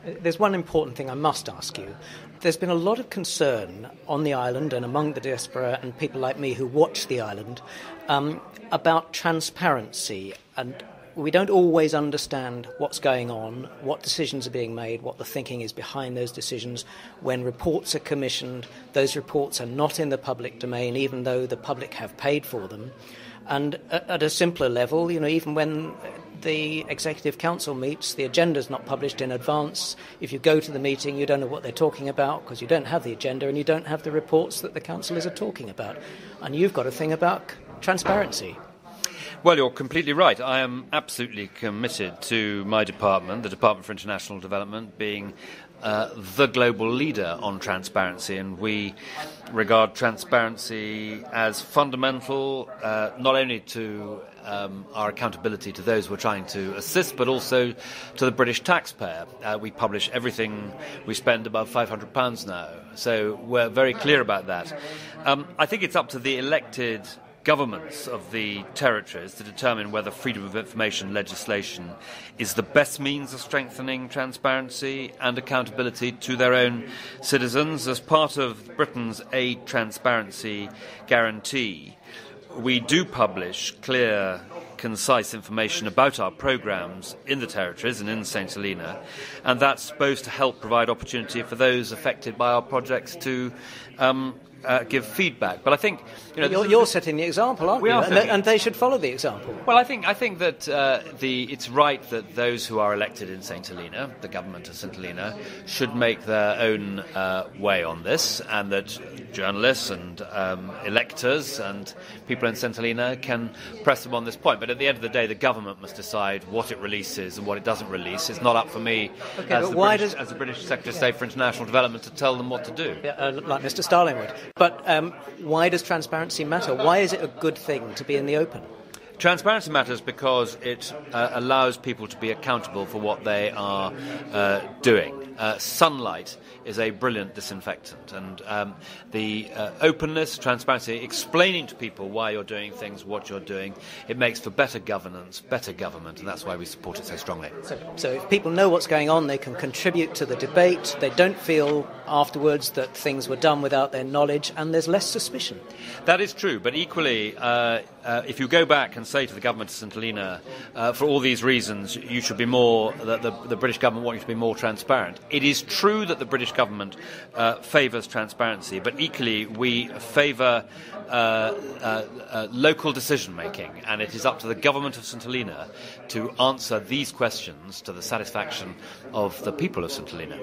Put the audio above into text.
There's one important thing I must ask you. There's been a lot of concern on the island and among the diaspora and people like me who watch the island about transparency, and we don't always understand what's going on, what decisions are being made, what the thinking is behind those decisions. When reports are commissioned, those reports are not in the public domain, even though the public have paid for them. And at a simpler level, even when the Executive Council meets, the agenda's not published in advance. If you go to the meeting, you don't know what they're talking about because you don't have the agenda and you don't have the reports that the councillors are talking about. And you've got a thing about transparency. Well, you're completely right. I am absolutely committed to my department, the Department for International Development, being the global leader on transparency, and we regard transparency as fundamental not only to our accountability to those we're trying to assist, but also to the British taxpayer. We publish everything we spend above £500 now, so we're very clear about that. I think it's up to the elected governments of the territories to determine whether freedom of information legislation is the best means of strengthening transparency and accountability to their own citizens. As part of Britain's aid transparency guarantee, we do publish clear, concise information about our programmes in the territories and in St Helena, and that's supposed to help provide opportunity for those affected by our projects to give feedback. But I think you're setting the example, aren't you? And they should follow the example. Well, I think that it's right that those who are elected in St Helena, the government of St Helena, should make their own way on this, and that journalists and electors and people in St Helena can press them on this point. But at the end of the day, the government must decide what it releases and what it doesn't release. It's not up for me as the British Secretary of State for International Development to tell them what to do. Like Mr. Starling would. But why does transparency matter? Why is it a good thing to be in the open? Transparency matters because it allows people to be accountable for what they are doing. Sunlight is a brilliant disinfectant, and the openness, transparency, explaining to people why you're doing things, what you're doing, it makes for better governance, better government, and that's why we support it so strongly. So if people know what's going on, they can contribute to the debate, they don't feel afterwards that things were done without their knowledge, and there's less suspicion. That is true, but equally, if you go back and say to the government of St Helena, for all these reasons, you should be more, the British government want you to be more transparent. It is true that the British government favours transparency, but equally we favour local decision making, and it is up to the government of St Helena to answer these questions to the satisfaction of the people of St Helena.